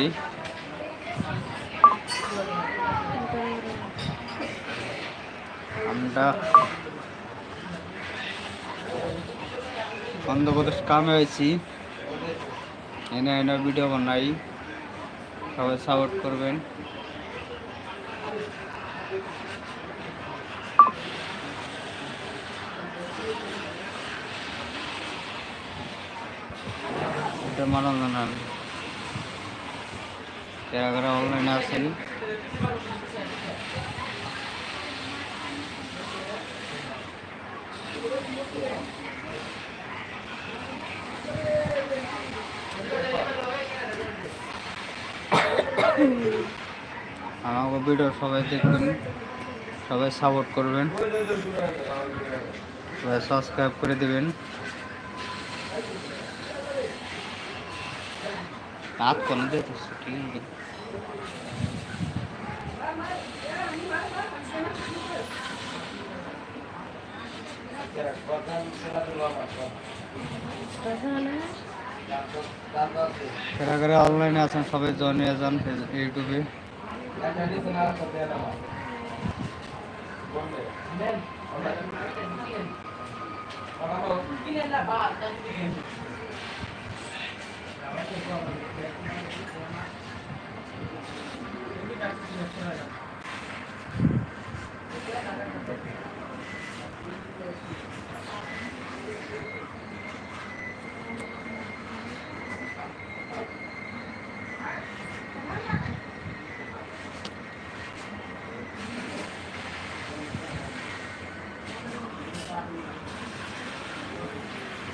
দিই। আমরা অন্ধ্রপ্রদেশ কামে হয়েছি, এনে এনে ভিডিও বানাই, সবাই সাপোর্ট করবেন। এটা মানো না, যারা অনলাইনে আছেন আমাকে ভিডিও সবাই দেখবেন, সবাই সাপোর্ট করবেন, সবাই সাবস্ক্রাইব করে দেবেন। রাত কোন দেখতেছি ঠিক আছে। যারা অনলাইনে আছেন সবাই জয়েন হয়ে যান ইউটিউবে।